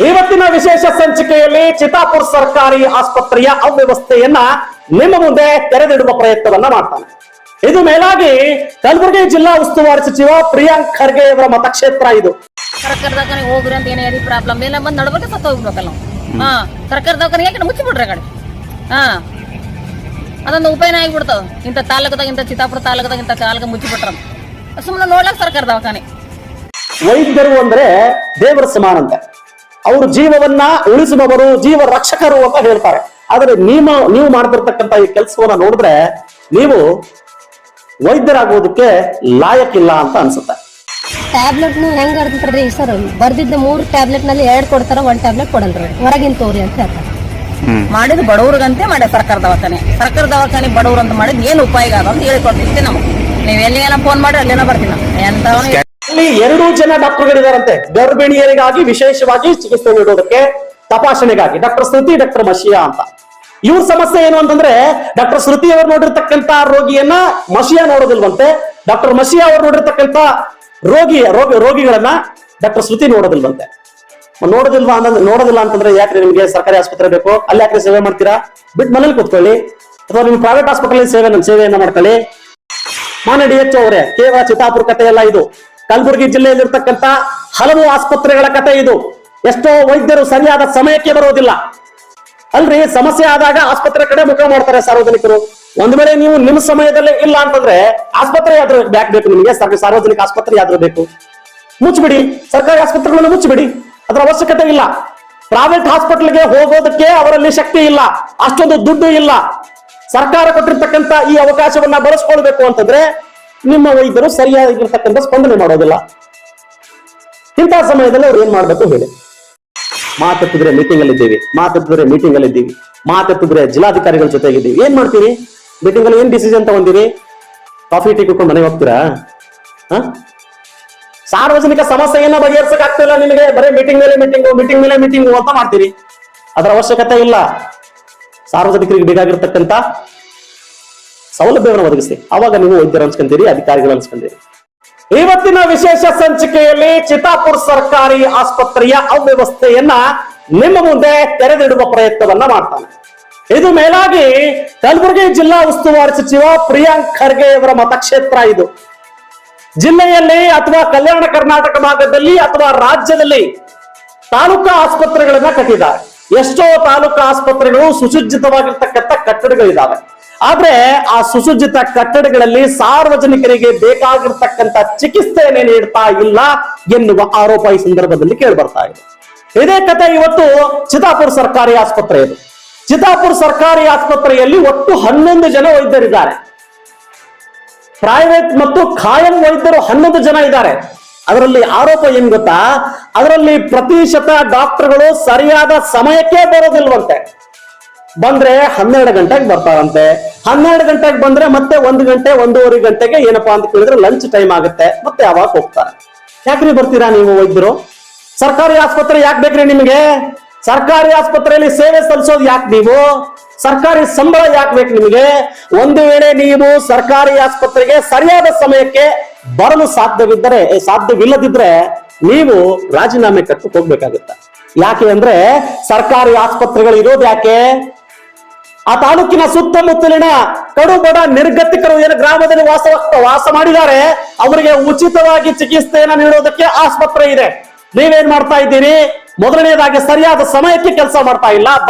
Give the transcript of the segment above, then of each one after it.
ಇವತ್ತಿನ ವಿಶೇಷ ಸಂಚಿಕೆಯಲ್ಲಿ ಚಿತ್ತಾಪುರ ಸರ್ಕಾರಿ ಆಸ್ಪತ್ರೆಯ ಅವ್ಯವಸ್ಥೆಯನ್ನ ನಿಮ್ಮ ಮುಂದೆ ತೆರೆದಿಡುವ ಪ್ರಯತ್ನವನ್ನ ಮಾಡ್ತಾನೆ. ಇದು ಮೇಲಾಗಿ ಕಲಬುರಗಿ ಜಿಲ್ಲಾ ಉಸ್ತುವಾರಿ ಸಚಿವ ಪ್ರಿಯಾಂಕ್ ಖರ್ಗೆ ಅವರ ಮತಕ್ಷೇತ್ರ ಇದು. ಸರ್ಕಾರದಾಗ ಹೋಗ್ರಿ ಅಂತ ಏನೇ ಪ್ರಾಬ್ಲಮ್ ಎಲ್ಲ ಬಂದ್ ನಡ್ಬೇಕು ಸತ್ತ ಹೋಗ್ಬೇಕಲ್ಲ. ಸರ್ಕಾರದಾಗ ಯಾಕೆ ಮುಚ್ಚಿಬಿಡ್ರಿ ಕಡೆ. ಅದೊಂದು ಉಪಾಯನ ಆಗಿಬಿಡ್ತಾವ. ಇಂಥ ತಾಲೂಕದಾಗ ಇಂಥ ಚಿತ್ತಾಪುರ ತಾಲೂಕದಾಗ ಇಂಥ ತಾಲೂಕ ಮುಚ್ಚಿಬಿಟ್ರ ಸುಮ್ಮನೆ ನೋಡ್ಲಕ್ ಸರ್ಕಾರ ದವಾಖಾನೆ. ವೈದ್ಯರು ಅಂದ್ರೆ ದೇವರ ಸಮಾನ ಅಂತ, ಅವರು ಜೀವವನ್ನ ಉಳಿಸುವವರು, ಜೀವ ರಕ್ಷಕರು ಅಂತ ಹೇಳ್ತಾರೆ. ಆದ್ರೆ ನೀವು ಮಾಡ್ತಿರ್ತಕ್ಕಂಥ ಈ ಕೆಲಸವನ್ನ ನೋಡಿದ್ರೆ ನೀವು ವೈದ್ಯರಾಗೋದಕ್ಕೆ ಲಾಯಕ್ಕಿಲ್ಲ ಅಂತ ಅನ್ಸುತ್ತೆ. ಟ್ಯಾಬ್ಲೆಟ್ ಹೆಂಗ್ ಆಡ್ತಾರ್ರಿ ಸರ್, ಬರ್ದಿದ್ದ 3 ಟ್ಯಾಬ್ಲೆಟ್ ನಲ್ಲಿ 2 ಕೊಡ್ತಾರ, 1 ಟ್ಯಾಬ್ಲೆಟ್ ಕೊಡಲ್ರಿ, ಹೊರಗಿನ ತೋರಿ ಅಂತ ಹೇಳ್ತಾರೆ. ಮಾಡಿದ್ ಬಡವ್ರಿಗಂತೆ ಮಾಡಿ ಸರ್ಕಾರ ದವಾಖಾನೆ ಬಡವ್ರು ಅಂತ ಮಾಡಿದ್ ಏನ್ ಉಪಾಯ ಅದ ಅಂತ ಹೇಳಿಕೊಡ್ತಿದ್ದೆ ನಮಗೆ. ನೀವ್ ಎಲ್ಲಿಗೆಲ್ಲ ಫೋನ್ ಮಾಡಿ ಅಲ್ಲೇನ ಬರ್ತೀನಿ. ಅಲ್ಲಿ 2 ಜನ ಡಾಕ್ಟರ್ಗಳಿದಾರಂತೆ ಗರ್ಭಿಣಿಯರಿಗಾಗಿ ವಿಶೇಷವಾಗಿ ಚಿಕಿತ್ಸೆ ನೀಡೋದಕ್ಕೆ, ತಪಾಸಣೆಗಾಗಿ. ಡಾಕ್ಟರ್ ಶ್ರುತಿ, ಡಾಕ್ಟರ್ ಮಶಿಯಾ ಅಂತ. ಇವ್ರ ಸಮಸ್ಯೆ ಏನು ಅಂತಂದ್ರೆ ಡಾಕ್ಟರ್ ಶ್ರುತಿ ಅವರು ನೋಡಿರ್ತಕ್ಕಂತ ರೋಗಿಯನ್ನ ಮಶಿಯಾ ನೋಡೋದಿಲ್ವಂತೆ, ಡಾಕ್ಟರ್ ಮಶಿಯಾ ಅವರು ನೋಡಿರ್ತಕ್ಕಂತ ರೋಗಿಗಳನ್ನ ಡಾಕ್ಟರ್ ಶ್ರುತಿ ನೋಡೋದಿಲ್ವಂತೆ. ನೋಡೋದಿಲ್ಲ ಅಂತಂದ್ರೆ ಯಾಕ್ರಿ ನಿಮ್ಗೆ ಸರ್ಕಾರಿ ಆಸ್ಪತ್ರೆ ಬೇಕು? ಅಲ್ಲಿ ಯಾಕ್ರಿ ಸೇವೆ ಮಾಡ್ತೀರಾ? ಬಿಟ್ಟು ಮನೇಲಿ ಕೂತ್ಕೊಳ್ಳಿ, ಅಥವಾ ನಿಮ್ ಪ್ರೈವೇಟ್ ಹಾಸ್ಪಿಟಲ್ ಸೇವೆಯನ್ನ ಮಾಡ್ಕೊಳ್ಳಿ. ಮಾನ್ಯ DHO ಅವರೇ, ಕೇವಲ ಚಿತ್ತಾಪುರ ಕಥೆ ಎಲ್ಲ ಇದು. ಕಲಬುರಗಿ ಜಿಲ್ಲೆಯಲ್ಲಿರ್ತಕ್ಕಂಥ ಹಲವು ಆಸ್ಪತ್ರೆಗಳ ಕಥೆ ಇದು. ಎಷ್ಟೋ ವೈದ್ಯರು ಸರಿಯಾದ ಸಮಯಕ್ಕೆ ಬರೋದಿಲ್ಲ ಅಲ್ರಿ. ಸಮಸ್ಯೆ ಆದಾಗ ಆಸ್ಪತ್ರೆ ಕಡೆ ಮುಖ ಮಾಡ್ತಾರೆ ಸಾರ್ವಜನಿಕರು. ಒಂದ್ ವೇಳೆ ನೀವು ನಿಮ್ಮ ಸಮಯದಲ್ಲೇ ಇಲ್ಲ ಅಂತಂದ್ರೆ ಆಸ್ಪತ್ರೆ ಯಾವ್ದು ಬೇಕು ನಿಮಗೆ? ಸಾರ್ವಜನಿಕ ಆಸ್ಪತ್ರೆ ಯಾವ್ದು ಬೇಕು? ಮುಚ್ಚಿಬಿಡಿ, ಸರ್ಕಾರಿ ಆಸ್ಪತ್ರೆಗಳನ್ನು ಮುಚ್ಚಿಬಿಡಿ, ಅದರ ಅವಶ್ಯಕತೆ ಇಲ್ಲ. ಪ್ರೈವೇಟ್ ಹಾಸ್ಪಿಟಲ್ಗೆ ಹೋಗೋದಕ್ಕೆ ಅವರಲ್ಲಿ ಶಕ್ತಿ ಇಲ್ಲ, ಅಷ್ಟೊಂದು ದುಡ್ಡು ಇಲ್ಲ. ಸರ್ಕಾರ ಕೊಟ್ಟಿರ್ತಕ್ಕಂಥ ಈ ಅವಕಾಶವನ್ನ ಬಳಸ್ಕೊಳ್ಬೇಕು ಅಂತಂದ್ರೆ ನಿಮ್ಮ ವೈದ್ಯರು ಸರಿಯಾಗಿರ್ತಕ್ಕಂಥ ಸ್ಪಂದನೆ ಮಾಡೋದಿಲ್ಲ. ಇಂತಹ ಸಮಯದಲ್ಲಿ ಅವ್ರು ಏನ್ ಮಾಡ್ಬೇಕು ಹೇಳಿ? ಮಾತೆತ್ತಿದ್ರೆ ಮೀಟಿಂಗ್ ಅಲ್ಲಿ ಇದ್ದೀವಿ, ಮಾತೆತ್ತಿದ್ರೆ ಜಿಲ್ಲಾಧಿಕಾರಿಗಳ ಜೊತೆಗಿದ್ದೀವಿ. ಏನ್ ಮಾಡ್ತೀವಿ? ಮೀಟಿಂಗ್ ಅಲ್ಲಿ ಏನ್ ಡಿಸಿಷನ್ ತಗೊಂತೀರಿ? ಕಾಫಿ ಟೀ ಕುಟ್ಕೊಂಡು ಮನೆಗೆ ಹೋಗ್ತೀರಾ? ಸಾರ್ವಜನಿಕ ಸಮಸ್ಯೆಯನ್ನ ಬಗೆಹರಿಸಕ್ ಆಗ್ತಿಲ್ಲ ನಿಮಗೆ, ಬರೀ ಮೀಟಿಂಗ್ ಮೇಲೆ ಮೀಟಿಂಗ್ ಅಂತ ಮಾಡ್ತೀರಿ. ಅದರ ಅವಶ್ಯಕತೆ ಇಲ್ಲ. ಸಾರ್ವಜನಿಕರಿಗೆ ಬೇಕಾಗಿರ್ತಕ್ಕಂಥ ಸೌಲಭ್ಯವನ್ನು ಒದಗಿಸಿ, ಅವಾಗ ನೀವು ವೈದ್ಯರು ಅನ್ಸ್ಕೊಂತೀರಿ, ಅಧಿಕಾರಿಗಳು ಅನ್ಸ್ಕೊಂತೀರಿ. ಇವತ್ತಿನ ವಿಶೇಷ ಸಂಚಿಕೆಯಲ್ಲಿ ಚಿತ್ತಾಪುರ ಸರ್ಕಾರಿ ಆಸ್ಪತ್ರೆಯ ಅವ್ಯವಸ್ಥೆಯನ್ನ ನಿಮ್ಮ ಮುಂದೆ ತೆರೆದಿಡುವ ಪ್ರಯತ್ನವನ್ನ ಮಾಡ್ತಾನೆ. ಇದು ಮೇಲಾಗಿ ಕಲಬುರಗಿ ಜಿಲ್ಲಾ ಉಸ್ತುವಾರಿ ಸಚಿವ ಪ್ರಿಯಾಂಕ್ ಖರ್ಗೆ ಅವರ ಮತಕ್ಷೇತ್ರ ಇದು. ಜಿಲ್ಲೆಯಲ್ಲಿ ಅಥವಾ ಕಲ್ಯಾಣ ಕರ್ನಾಟಕ ಭಾಗದಲ್ಲಿ ಅಥವಾ ರಾಜ್ಯದಲ್ಲಿ ತಾಲೂಕಾ ಆಸ್ಪತ್ರೆಗಳನ್ನ ಕಟ್ಟಿದ್ದಾರೆ. ಎಷ್ಟೋ ತಾಲೂಕಾ ಆಸ್ಪತ್ರೆಗಳು ಸುಸಜ್ಜಿತವಾಗಿರ್ತಕ್ಕಂಥ ಕಟ್ಟಡಗಳಿದ್ದಾವೆ. ಆದ್ರೆ ಆ ಸುಸಜ್ಜಿತ ಕಟ್ಟಡಗಳಲ್ಲಿ ಸಾರ್ವಜನಿಕರಿಗೆ ಬೇಕಾಗಿರ್ತಕ್ಕಂಥ ಚಿಕಿತ್ಸೆಯನ್ನೇ ನೀಡ್ತಾ ಇಲ್ಲ ಎನ್ನುವ ಆರೋಪ ಈ ಸಂದರ್ಭದಲ್ಲಿ ಕೇಳಿಬರ್ತಾ ಇದೆ. ಇದೇ ಕಥೆ ಇವತ್ತು ಚಿತ್ತಾಪುರ ಸರ್ಕಾರಿ ಆಸ್ಪತ್ರೆ ಇದು. ಚಿತ್ತಾಪುರ ಸರ್ಕಾರಿ ಆಸ್ಪತ್ರೆಯಲ್ಲಿ ಒಟ್ಟು 11 ಜನ ವೈದ್ಯರಿದ್ದಾರೆ. ಪ್ರೈವೇಟ್ ಮತ್ತು ಖಾಯಂ ವೈದ್ಯರು 11 ಜನ ಇದ್ದಾರೆ. ಅದರಲ್ಲಿ ಆರೋಪ ಏನ್ ಗೊತ್ತಾ? ಅದರಲ್ಲಿ ಪ್ರತಿಶತ ಡಾಕ್ಟರ್ಗಳು ಸರಿಯಾದ ಸಮಯಕ್ಕೆ ಬರೋದಿಲ್ವಂತೆ. ಬಂದ್ರೆ 12 ಗಂಟೆಗೆ ಬರ್ತಾರಂತೆ. 12 ಗಂಟೆಗೆ ಬಂದ್ರೆ ಮತ್ತೆ 1 ಗಂಟೆ 1:30 ಗಂಟೆಗೆ ಏನಪ್ಪಾ ಅಂತ ಕೇಳಿದ್ರೆ ಲಂಚ್ ಟೈಮ್ ಆಗುತ್ತೆ, ಮತ್ತೆ ಅವಾಗ ಹೋಗ್ತಾರೆ. ಯಾಕ್ರಿ ಬರ್ತೀರಾ ನೀವು ವೈದ್ಯರು? ಸರ್ಕಾರಿ ಆಸ್ಪತ್ರೆ ಯಾಕೆ ಬೇಕ್ರಿ ನಿಮಗೆ? ಸರ್ಕಾರಿ ಆಸ್ಪತ್ರೆಯಲ್ಲಿ ಸೇವೆ ಸಲ್ಲಿಸೋದು ಯಾಕೆ ನೀವು? ಸರ್ಕಾರಿ ಸಂಬಳ ಯಾಕೆ ಬೇಕು ನಿಮಗೆ? ಒಂದು ವೇಳೆ ನೀವು ಸರ್ಕಾರಿ ಆಸ್ಪತ್ರೆಗೆ ಸರಿಯಾದ ಸಮಯಕ್ಕೆ ಬರಲು ಸಾಧ್ಯವಿಲ್ಲದಿದ್ರೆ ನೀವು ರಾಜೀನಾಮೆ ಕಟ್ಟು ಹೋಗ್ಬೇಕಾಗುತ್ತೆ. ಯಾಕೆ ಅಂದ್ರೆ ಸರ್ಕಾರಿ ಆಸ್ಪತ್ರೆಗಳು ಇರೋದು ಯಾಕೆ? ಆ ತಾಲೂಕಿನ ಸುತ್ತಮುತ್ತಲಿನ ಕಡು ಬಡ ನಿರ್ಗತಿಕರು ಏನು ಗ್ರಾಮದಲ್ಲಿ ವಾಸ ಮಾಡಿದ್ದಾರೆ, ಅವರಿಗೆ ಉಚಿತವಾಗಿ ಚಿಕಿತ್ಸೆಯನ್ನು ನೀಡೋದಕ್ಕೆ ಆಸ್ಪತ್ರೆ ಇದೆ. ನೀವೇನ್ ಮಾಡ್ತಾ ಇದ್ದೀರಿ? ಮೊದಲನೇದಾಗಿ ಸರಿಯಾದ ಸಮಯಕ್ಕೆ ಕೆಲಸ ಬರ್ತಾ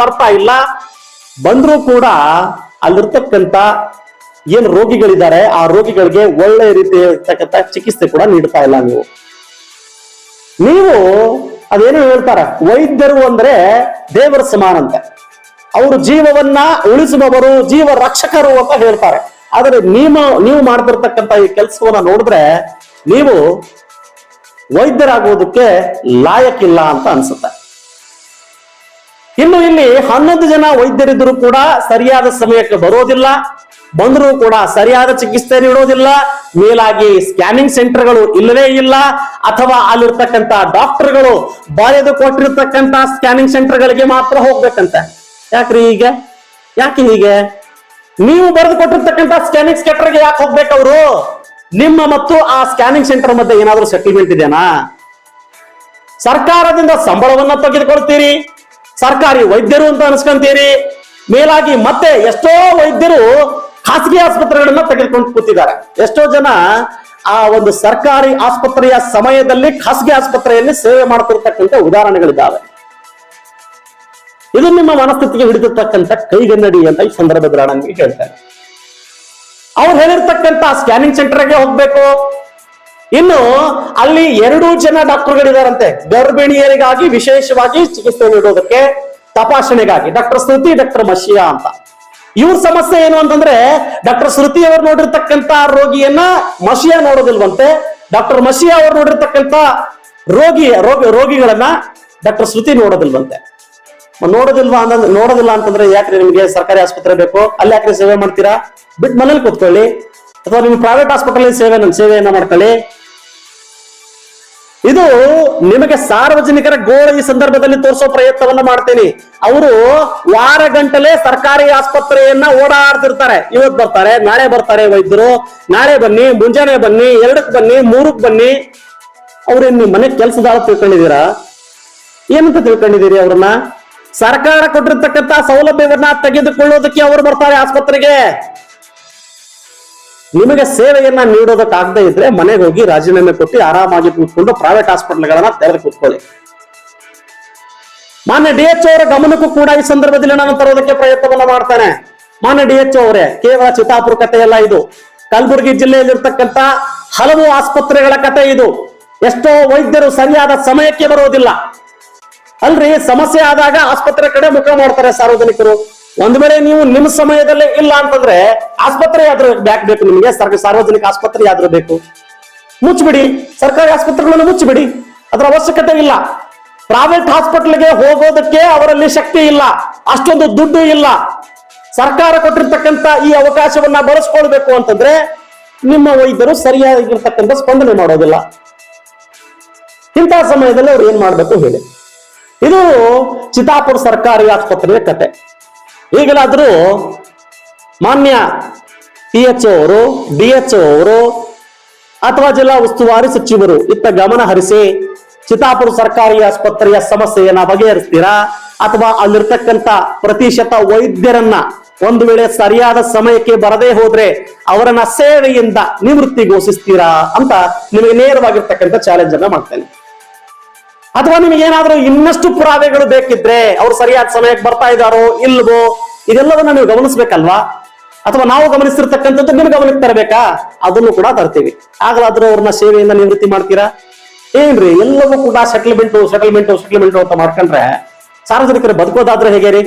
ಇಲ್ಲ. ಬಂದ್ರೂ ಕೂಡ ಅಲ್ಲಿರ್ತಕ್ಕಂಥ ಏನು ರೋಗಿಗಳಿದ್ದಾರೆ ಆ ರೋಗಿಗಳಿಗೆ ಒಳ್ಳೆ ರೀತಿಯಾಗಿರ್ತಕ್ಕಂಥ ಚಿಕಿತ್ಸೆ ಕೂಡ ನೀಡ್ತಾ ಇಲ್ಲ. ನೀವು ಅದೇನು ಹೇಳ್ತಾರೆ, ವೈದ್ಯರು ಅಂದ್ರೆ ದೇವರ ಸಮಾನ ಅಂತ, ಅವರು ಜೀವವನ್ನ ಉಳಿಸುವವರು, ಜೀವ ರಕ್ಷಕರು ಅಂತ ಹೇಳ್ತಾರೆ. ಆದ್ರೆ ನೀವು ಮಾಡ್ತಿರ್ತಕ್ಕಂಥ ಈ ಕೆಲಸವನ್ನ ನೋಡಿದ್ರೆ ನೀವು ವೈದ್ಯರಾಗೋದಕ್ಕೆ ಲಾಯಕ್ಕಿಲ್ಲ ಅಂತ ಅನ್ಸುತ್ತೆ. ಇನ್ನು ಇಲ್ಲಿ 11 ಜನ ವೈದ್ಯರಿದ್ದರೂ ಕೂಡ ಸರಿಯಾದ ಸಮಯಕ್ಕೆ ಬರೋದಿಲ್ಲ, ಬಂದರೂ ಕೂಡ ಸರಿಯಾದ ಚಿಕಿತ್ಸೆ ನೀಡೋದಿಲ್ಲ. ಮೇಲಾಗಿ ಸ್ಕ್ಯಾನಿಂಗ್ ಸೆಂಟರ್ಗಳು ಇಲ್ಲವೇ ಇಲ್ಲ, ಅಥವಾ ಅಲ್ಲಿರ್ತಕ್ಕಂಥ ಡಾಕ್ಟರ್ಗಳು ಬರೆದು ಕೊಟ್ಟಿರ್ತಕ್ಕಂಥ ಸ್ಕ್ಯಾನಿಂಗ್ ಸೆಂಟರ್ಗಳಿಗೆ ಮಾತ್ರ ಹೋಗ್ಬೇಕಂತೆ. ಯಾಕ್ರಿ ಯಾಕೆ ಹೀಗೆ? ನೀವು ಬರೆದು ಕೊಟ್ಟಿರ್ತಕ್ಕಂಥ ಸ್ಕ್ಯಾನಿಂಗ್ ಸೆಂಟರ್ಗೆ ಯಾಕೆ ಹೋಗ್ಬೇಕವ್ರು? ನಿಮ್ಮ ಮತ್ತು ಆ ಸ್ಕ್ಯಾನಿಂಗ್ ಸೆಂಟರ್ ಮಧ್ಯೆ ಏನಾದ್ರೂ ಸೆಟಲ್ಮೆಂಟ್ ಇದೆನಾ? ಸರ್ಕಾರದಿಂದ ಸಂಬಳವನ್ನ ತೆಗೆದುಕೊಳ್ತೀರಿ, ಸರ್ಕಾರಿ ವೈದ್ಯರು ಅಂತ ಅನ್ಸ್ಕೊಂತೀರಿ. ಮೇಲಾಗಿ ಮತ್ತೆ ಎಷ್ಟೋ ವೈದ್ಯರು ಖಾಸಗಿ ಆಸ್ಪತ್ರೆಗಳನ್ನ ತೆಗೆದುಕೊಂಡು ಕೂತಿದ್ದಾರೆ. ಎಷ್ಟೋ ಜನ ಆ ಒಂದು ಸರ್ಕಾರಿ ಆಸ್ಪತ್ರೆಯ ಸಮಯದಲ್ಲಿ ಖಾಸಗಿ ಆಸ್ಪತ್ರೆಯಲ್ಲಿ ಸೇವೆ ಮಾಡ್ತಿರ್ತಕ್ಕಂಥ ಉದಾಹರಣೆಗಳಿದ್ದಾವೆ. ಇದು ನಿಮ್ಮ ಮನಸ್ಥಿತಿಗೆ ಹಿಡಿದಿರ್ತಕ್ಕಂಥ ಕೈಗನ್ನಡಿ ಅಂತ ಈ ಸಂದರ್ಭದಲ್ಲಿ ನನಗೆ ಹೇಳ್ತಾರೆ. ಅವ್ರು ಹೇಳಿರ್ತಕ್ಕಂಥ ಸ್ಕ್ಯಾನಿಂಗ್ ಸೆಂಟರ್ಗೆ ಹೋಗ್ಬೇಕು. ಇನ್ನು ಅಲ್ಲಿ 2 ಜನ ಡಾಕ್ಟರ್ಗಳಿದಾರಂತೆ ಗರ್ಭಿಣಿಯರಿಗಾಗಿ ವಿಶೇಷವಾಗಿ ಚಿಕಿತ್ಸೆ ನೀಡೋದಕ್ಕೆ, ತಪಾಸಣೆಗಾಗಿ. ಡಾಕ್ಟರ್ ಶ್ರುತಿ, ಡಾಕ್ಟರ್ ಮಶಿಯಾ ಅಂತ. ಇವ್ರ ಸಮಸ್ಯೆ ಏನು ಅಂತಂದ್ರೆ ಡಾಕ್ಟರ್ ಶ್ರುತಿ ಅವರು ನೋಡಿರ್ತಕ್ಕಂಥ ರೋಗಿಯನ್ನ ಮಶಿಯಾ ನೋಡೋದಿಲ್ವಂತೆ. ಡಾಕ್ಟರ್ ಮಶಿಯಾ ಅವರು ನೋಡಿರ್ತಕ್ಕಂಥ ರೋಗಿಗಳನ್ನ ಡಾಕ್ಟರ್ ಶ್ರುತಿ ನೋಡೋದಿಲ್ವಂತೆ. ನೋಡೋದಿಲ್ಲ ಅಂತಂದ್ರೆ ಯಾಕ್ರಿ ನಿಮ್ಗೆ ಸರ್ಕಾರಿ ಆಸ್ಪತ್ರೆ ಬೇಕು, ಅಲ್ಲಿ ಯಾಕ್ರಿ ಸೇವೆ ಮಾಡ್ತೀರಾ? ಬಿಟ್ಟು ಮನೇಲಿ ಕೂತ್ಕೊಳ್ಳಿ, ಅಥವಾ ನಿಮ್ ಪ್ರೈವೇಟ್ ಹಾಸ್ಪಿಟಲ್ ಸೇವೆಯನ್ನ ಮಾಡ್ಕೊಳ್ಳಿ. ಇದು ನಿಮಗೆ ಸಾರ್ವಜನಿಕರ ಗೋಳು ಈ ಸಂದರ್ಭದಲ್ಲಿ ತೋರಿಸೋ ಪ್ರಯತ್ನವನ್ನ ಮಾಡ್ತೀನಿ. ಅವರು ವಾರ ಗಂಟಲೆ ಸರ್ಕಾರಿ ಆಸ್ಪತ್ರೆಯನ್ನ ಓಡಾಡ್ತಿರ್ತಾರೆ. ಇವತ್ತು ಬರ್ತಾರೆ, ನಾಳೆ ಬರ್ತಾರೆ ವೈದ್ಯರು, ನಾಳೆ ಬನ್ನಿ, ಮುಂಜಾನೆ ಬನ್ನಿ, 2ಕ್ಕೆ ಬನ್ನಿ, 3ಕ್ಕೆ ಬನ್ನಿ. ಅವ್ರೇನ್ ನಿಮ್ ಮನೆ ಕೆಲಸದಾಳ ತಿಳ್ಕೊಂಡಿದ್ದೀರಾ? ಏನಂತ ತಿಳ್ಕೊಂಡಿದ್ದೀರಿ ಅವ್ರನ್ನ? ಸರ್ಕಾರ ಕೊಟ್ಟಿರ್ತಕ್ಕಂಥ ಸೌಲಭ್ಯವನ್ನ ತೆಗೆದುಕೊಳ್ಳೋದಕ್ಕೆ ಅವರು ಬರ್ತಾರೆ ಆಸ್ಪತ್ರೆಗೆ. ನಿಮಗೆ ಸೇವೆಯನ್ನ ನೀಡೋದಕ್ಕಾಗದೇ ಇದ್ರೆ ಮನೆಗೆ ಹೋಗಿ ರಾಜೀನಾಮೆ ಕೊಟ್ಟು ಆರಾಮಾಗಿ ಕೂತ್ಕೊಂಡು ಪ್ರೈವೇಟ್ ಹಾಸ್ಪಿಟಲ್ಗಳನ್ನ ತೆರೆದು ಕೂತ್ಕೊಳ್ಳಿ. ಮಾನ್ಯ DHO ಅವರ ಗಮನಕ್ಕೂ ಕೂಡ ಈ ಸಂದರ್ಭದಲ್ಲಿ ನಾನು ತರೋದಕ್ಕೆ ಪ್ರಯತ್ನವನ್ನ ಮಾಡ್ತಾನೆ. ಮಾನ್ಯ DHO ಅವರೇ, ಕೇವಲ ಚಿತ್ತಾಪುರ ಕಥೆ ಎಲ್ಲ ಇದು. ಕಲಬುರಗಿ ಜಿಲ್ಲೆಯಲ್ಲಿರ್ತಕ್ಕಂಥ ಹಲವು ಆಸ್ಪತ್ರೆಗಳ ಕಥೆ ಇದು. ಎಷ್ಟೋ ವೈದ್ಯರು ಸರಿಯಾದ ಸಮಯಕ್ಕೆ ಬರೋದಿಲ್ಲ. ಅಲ್ರಿ, ಸಮಸ್ಯೆ ಆದಾಗ ಆಸ್ಪತ್ರೆ ಕಡೆ ಮುಖ ಮಾಡ್ತಾರೆ ಸಾರ್ವಜನಿಕರು. ಒಂದ್ ವೇಳೆ ನೀವು ನಿಮ್ಮ ಸಮಯದಲ್ಲೇ ಇಲ್ಲ ಅಂತಂದ್ರೆ ಆಸ್ಪತ್ರೆ ಆದ್ರೂ ಬೇಕು ನಿಮಗೆ, ಸಾರ್ವಜನಿಕ ಆಸ್ಪತ್ರೆ ಆದ್ರೂ ಬೇಕು. ಮುಚ್ಚಿಬಿಡಿ, ಸರ್ಕಾರಿ ಆಸ್ಪತ್ರೆಗಳನ್ನು ಮುಚ್ಚಿಬಿಡಿ, ಅದರ ಅವಶ್ಯಕತೆ ಇಲ್ಲ. ಪ್ರೈವೇಟ್ ಹಾಸ್ಪಿಟಲ್ಗೆ ಹೋಗೋದಕ್ಕೆ ಅವರಲ್ಲಿ ಶಕ್ತಿ ಇಲ್ಲ, ಅಷ್ಟೊಂದು ದುಡ್ಡು ಇಲ್ಲ. ಸರ್ಕಾರ ಕೊಟ್ಟಿರ್ತಕ್ಕಂಥ ಈ ಅವಕಾಶವನ್ನ ಬಳಸ್ಕೊಳ್ಬೇಕು ಅಂತಂದ್ರೆ ನಿಮ್ಮ ವೈದ್ಯರು ಸರಿಯಾಗಿರ್ತಕ್ಕಂಥ ಸ್ಪಂದನೆ ಮಾಡೋದಿಲ್ಲ. ಇಂತಹ ಸಮಯದಲ್ಲಿ ಅವ್ರು ಏನ್ ಮಾಡ್ಬೇಕು ಹೇಳಿ. ಇದು ಚಿತ್ತಾಪುರ ಸರ್ಕಾರಿ ಆಸ್ಪತ್ರೆಯ ಕತೆ. ಈಗಲಾದ್ರೂ ಮಾನ್ಯ PHO ಅವರು, DHO ಅವರು ಅಥವಾ ಜಿಲ್ಲಾ ಉಸ್ತುವಾರಿ ಸಚಿವರು ಇತ್ತ ಗಮನ ಹರಿಸಿ ಚಿತ್ತಾಪುರ ಸರ್ಕಾರಿ ಆಸ್ಪತ್ರೆಯ ಸಮಸ್ಯೆಯನ್ನ ಬಗೆಹರಿಸ್ತೀರಾ, ಅಥವಾ ಅಲ್ಲಿರ್ತಕ್ಕಂಥ ಪ್ರತಿಶತ ವೈದ್ಯರನ್ನ ಒಂದು ವೇಳೆ ಸರಿಯಾದ ಸಮಯಕ್ಕೆ ಬರದೇ ಹೋದ್ರೆ ಅವರನ್ನ ಸೇವೆಯಿಂದ ನಿವೃತ್ತಿಗೊಳಿಸ್ತೀರಾ ಅಂತ ನಿಮಗೆ ನೇರವಾಗಿರ್ತಕ್ಕಂಥ ಚಾಲೆಂಜ್ ಅನ್ನ ಮಾಡ್ತೇನೆ. ಅಥವಾ ನಿಮಗೇನಾದ್ರೂ ಇನ್ನಷ್ಟು ಪುರಾವೆಗಳು ಬೇಕಿದ್ರೆ ಅವ್ರು ಸರಿಯಾದ ಸಮಯಕ್ಕೆ ಬರ್ತಾ ಇದ್ದಾರೋ ಇಲ್ವೋ ಇದೆಲ್ಲವನ್ನ ನೀವು ಗಮನಿಸ್ಬೇಕಲ್ವಾ? ಅಥವಾ ನಾವು ಗಮನಿಸಿರ್ತಕ್ಕಂಥದ್ದು ನಿಮ್ಗೆ ಗಮನಕ್ಕೆ ತರಬೇಕಾ? ಅದನ್ನು ಕೂಡ ತರ್ತೀವಿ. ಆಗಲಾದ್ರೂ ಅವ್ರನ್ನ ಸೇವೆಯಿಂದ ನಿವೃತ್ತಿ ಮಾಡ್ತೀರಾ? ಏನ್ರಿ, ಎಲ್ಲವೂ ಕೂಡ ಸೆಟಲ್ಮೆಂಟ್ ಅಂತ ಮಾಡ್ಕೊಂಡ್ರೆ ಸಾರ್ವಜನಿಕರು ಬದುಕೋದಾದ್ರೆ ಹೇಗೆ ರೀ?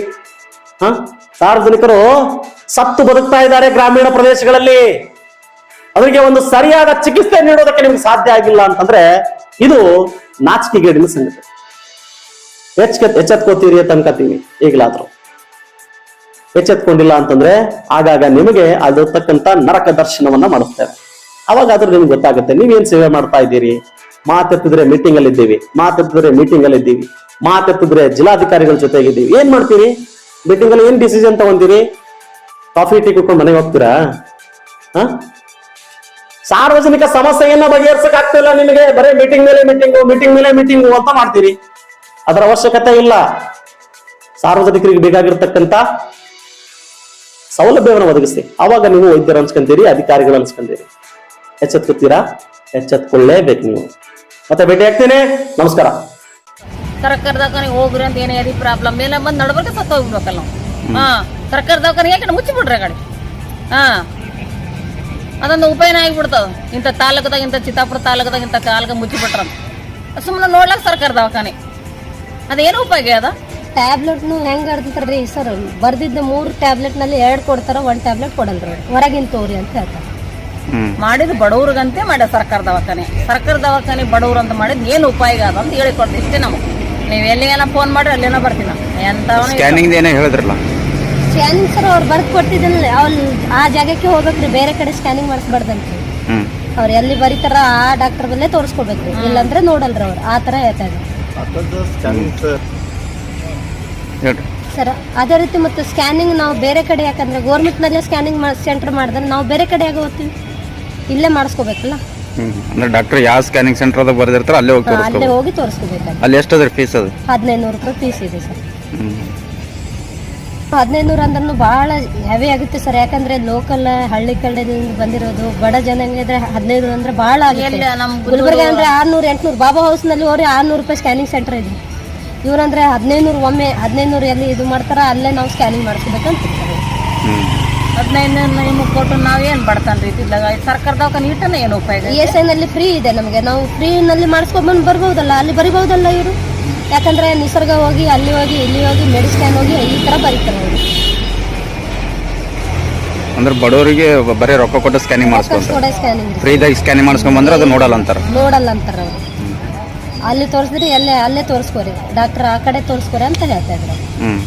ಸಾರ್ವಜನಿಕರು ಸತ್ತು ಬದುಕ್ತಾ ಇದ್ದಾರೆ ಗ್ರಾಮೀಣ ಪ್ರದೇಶಗಳಲ್ಲಿ. ಅವರಿಗೆ ಒಂದು ಸರಿಯಾದ ಚಿಕಿತ್ಸೆ ನೀಡೋದಕ್ಕೆ ನಿಮ್ಗೆ ಸಾಧ್ಯ ಆಗಿಲ್ಲ ಅಂತಂದ್ರೆ ಇದು ನಾಚಿಕೆಗೇಡಿನ ಸಂಗತಿ. ಎಚ್ಚೆತ್ಕೋತೀರಿ ಅಂತ ಅನ್ಕೋತೀವಿ. ಈಗಲಾದ್ರೂ ಎಚ್ಚೆತ್ಕೊಂಡಿಲ್ಲ ಅಂತಂದ್ರೆ ಆಗಾಗ ನಿಮಗೆ ಅಲ್ಲಿರ್ತಕ್ಕಂಥ ನರಕ ದರ್ಶನವನ್ನ ಮಾಡಿಸ್ತೇವೆ. ಅವಾಗಾದ್ರೂ ನಿಮ್ಗೆ ಗೊತ್ತಾಗುತ್ತೆ ನೀವೇನ್ ಸೇವೆ ಮಾಡ್ತಾ ಇದ್ದೀರಿ. ಮಾತೆತ್ತಿದ್ರೆ ಮೀಟಿಂಗ್ ಅಲ್ಲಿ ಇದ್ದೀವಿ, ಮಾತೆತ್ತಿದ್ರೆ ಜಿಲ್ಲಾಧಿಕಾರಿಗಳ ಜೊತೆಗಿದ್ದೀವಿ. ಏನ್ ಮಾಡ್ತೀರಿ? ಮೀಟಿಂಗ್ ಅಲ್ಲಿ ಏನ್ ಡಿಸಿಷನ್ ತಗೊಂತೀರಿ? ಕಾಫಿ ಟೀ ಕುಟ್ಕೊಂಡು ಮನೆಗೆ ಹೋಗ್ತೀರಾ? ಸಾರ್ವಜನಿಕ ಸಮಸ್ಯೆಯನ್ನ ಬಗೆಹರಿಸಕ್ ಆಗ್ತಿಲ್ಲ ನಿಮಗೆ. ಬರೀ ಮೀಟಿಂಗ್ ಮೇಲೆ ಮೀಟಿಂಗು ಅಂತ ಮಾಡ್ತೀರಿ. ಅದರ ಅವಶ್ಯಕತೆ ಇಲ್ಲ. ಸಾರ್ವಜನಿಕರಿಗೆ ಬೇಕಾಗಿರ್ತಕ್ಕಂಥ ಸೌಲಭ್ಯವನ್ನು ಒದಗಿಸಿ. ಅವಾಗ ನೀವು ವೈದ್ಯರು ಅನ್ಸ್ಕೊಂತೀರಿ, ಅಧಿಕಾರಿಗಳು ಅನ್ಸ್ಕೊಂತೀರಿ. ಎಚ್ಚೆತ್ಕೊತೀರಾ? ಎಚ್ಚೆತ್ಕೊಳ್ಳೇಬೇಕು ನೀವು. ಮತ್ತೆ ಭೇಟಿ ಆಗ್ತೇನೆ. ನಮಸ್ಕಾರ. ಸರ್ಕಾರ ದವಾಖಾನೆಗೆ ಹೋಗ್ರಿ ಅಂತ ಏನೇ ಪ್ರಾಬ್ಲಮ್ ಇಲ್ಲ ಬಂದ್ ನಡ್ಬರ್ಕ ಸತ್ತ ಹೋಗ್ಬೇಕಲ್ಲ ನಾವು. ಸರ್ಕಾರ ದವಾಖಾನೆ ಯಾಕೆ ಮುಚ್ಚಿಬಿಡ್ರಿ ಗಾಡಿ. ಅದೊಂದು ಉಪಾಯನ ಆಗಿಬಿಡ್ತದ. ಇಂಥ ತಾಲೂಕದಾಗ, ಇಂಥ ಚಿತ್ತಾಪುರ ತಾಲೂಕದಾಗ ಇಂಥ ಕಾಲ್ಗ ಮುಚ್ಚಿಬಿಟ್ರ ಸುಮ್ಮನೆ ನೋಡ್ಲಾಕ ಸರ್ಕಾರ ದವಾಖಾನೆ ಅದೇನು ಉಪಯೋಗ ಅದ? ಟ್ಯಾಬ್ಲೆಟ್ನು ಹೆಂಗ್ ಆಡ್ತಾರ್ರಿ ಸರ್, ಬರ್ದಿದ್ದ 3 ಟ್ಯಾಬ್ಲೆಟ್ ನಲ್ಲಿ 2 ಕೊಡ್ತಾರ, 1 ಟ್ಯಾಬ್ಲೆಟ್ ಕೊಡಲ್ರಿ. ಹೊರಗಿನ ತೋರಿ ಅಂತ ಹೇಳ್ತಾರೆ. ಮಾಡಿದ್ ಬಡವ್ರಿಗಂತೆ ಮಾಡ್ಯ ಸರ್ಕಾರ ದವಾಖಾನೆ ಬಡವ್ರು ಅಂತ ಮಾಡಿದ್ ಏನು ಉಪಯೋಗ ಅದ ಅಂತ ಹೇಳಿಕೊಡ್ತೀವಿ ಇಷ್ಟೇ ನಮಗೆ. ನೀವು ಎಲ್ಲಿಗೆಲ್ಲ ಫೋನ್ ಮಾಡ್ರಿ ಅಲ್ಲೇನೋ ಬರ್ತೀನ ಎಂತ ಸ್ಕ್ಯಾನಿಂಗ್ ಸರ್ ಅವ್ರು ಬರ್ದ್ ಕೊಟ್ಟಿದ್ದಲ್ಲ, ಅವ್ರು ಆ ಜಾಗಕ್ಕೆ ಹೋಗ್ಬೇಕ್ರಿ, ಬೇರೆ ಕಡೆ ಸ್ಕ್ಯಾನಿಂಗ್ ಮಾಡಿಸ್ಬಾರ್ದಂತ್ರಿ. ಅವ್ರು ಎಲ್ಲಿ ಬರೀತಾರ ಆ ಡಾಕ್ಟರ್ ಬಲ್ಲೇ ತೋರಿಸ್ಕೋಬೇಕ್ರಿ, ಇಲ್ಲಾಂದ್ರೆ ನೋಡಲ್ರಿ ಅವ್ರು. ಆ ತರ ಹೇಳ್ತಾರೆ ಸರ್. ಅದೇ ರೀತಿ ಮತ್ತೆ ಸ್ಕ್ಯಾನಿಂಗ್ ನಾವು ಬೇರೆ ಕಡೆ, ಯಾಕಂದ್ರೆ ಗೌರ್ಮೆಂಟ್ ನಲ್ಲೇ ಸ್ಕ್ಯಾನಿಂಗ್ ಸೆಂಟರ್ ಮಾಡಿದ್ರೆ ನಾವು ಬೇರೆ ಕಡೆ ಹೋಗ್ತೀವಿ, ಇಲ್ಲೇ ಮಾಡಿಸ್ಕೋಬೇಕಲ್ಲ. ಅಂದ್ರೆ ಡಾಕ್ಟರ್ ಯಾವ ಸ್ಕ್ಯಾನಿಂಗ್ ಸೆಂಟರ್ ಅದ ಬರ್ದಿರ್ತಾರ ಅಲ್ಲೇ ಹೋಗಿ ಅಲ್ಲೇ ತೋರಿಸ್ಕೋಬೇಕು. ಹೋಗಿ ತೋರಿಸ್ಕೋಬೇಕು. ಅಲ್ಲಿ ಎಷ್ಟದ್ರಿ ಫೀಸ್ ಅದು? 1500 ರೂಪಾಯಿ ಫೀಸ್ ಇದೆ ಸರ್. ಹ್ಮ್ 1500 ಅಂದ್ರೂ ಭಾಳ ಹೆವಿ ಆಗುತ್ತೆ ಸರ್. ಯಾಕಂದ್ರೆ ಲೋಕಲ್ ಹಳ್ಳಿ ಕಡೆಯಿಂದ ಬಂದಿರೋದು ಬಡ ಜನಾಂಗದ 1500 ಅಂದ್ರೆ ಭಾಳ ಆಗುತ್ತೆ. ಎಲ್ಲಿ ನಮ್ ಗುಲ್ಬರ್ಗ ಅಂದ್ರೆ 600 800 ಬಾಬಾ ಹೌಸ್ ನಲ್ಲಿ ಹೋಗಿ 600 ರೂಪಾಯಿ ಸ್ಕ್ಯಾನಿಂಗ್ ಸೆಂಟರ್ ಇದೆ. ಇವ್ರಂದ್ರೆ 1500 ಒಮ್ಮೆ 1500 ಎಲ್ಲಿ ಇದು ಮಾಡ್ತಾರ ಅಲ್ಲೇ ನಾವು ಸ್ಕ್ಯಾನಿಂಗ್ ಮಾಡಿಸ್ಬೇಕಂತ ಇರ್ತಾರೆ. ಹ್ಮ್ 15 ನಿಮಗೆ ಕೊಟ್ಟು ನಾವೇನ್ ಬಡ್ತಾನ್ರಿ ಇದ್ದಿದ್ದಾಗ ಸರ್ಕಾರ ದವಾಖಾನೆ ಇಟ್ಟನ ಏನು ಉಪಯೋಗ? ESI ನಲ್ಲಿ ಫ್ರೀ ಇದೆ ನಮಗೆ. ನಾವು ಫ್ರೀ ನಲ್ಲಿ ಮಾಡಿಸ್ಕೊಂಡ್ಬಂದು ಬರ್ಬೋದಲ್ಲ, ಅಲ್ಲಿ ಬರಿಬಹುದಲ್ಲ ಇವರು. ಯಾಕಂದ್ರೆ ನಿಸರ್ಗ ಹೋಗಿ ಅಲ್ಲಿ ಹೋಗಿ ಇಲ್ಲಿ ಹೋಗಿ ಮೆಡಿಸ್ಕ್ಯಾನ್ ಹೋಗಿ ಈ ತರ ಬರೀತಾರೆ ಅವರು. ಅಂದ್ರೆ ಬಡವರಿಗೆ ಬರೀ ರೊಕ್ಕ ಕೊಟ್ಟು ಸ್ಕ್ಯಾನಿಂಗ್ ಮಾಡಿಸ್ಕೊಂತಾರೆ. ಕೂಡ ಸ್ಕ್ಯಾನಿಂಗ್ ಫ್ರೀದಾಗಿ ಸ್ಕ್ಯಾನಿಂಗ್ ಮಾಡಿಸ್ಕೊಂಡ್ ಬಂದ್ರೆ ಅದು ನೋಡಲ್ಲ ಅಂತಾರ. ನೋಡಲ್ಲ ಅಂತಾರ ಅವರು. ಅಲ್ಲಿ ತೋರಿಸಿದ್ರಿ ಅಲ್ಲೇ ತೋರಿಸ್ಕೋರಿ ಡಾಕ್ಟರ್ ಆ ಕಡೆ ತೋರಿಸ್ಕೋರಿ ಅಂತ ಹೇಳ್ತಾ ಇದ್ರು. ಹ್ಮ್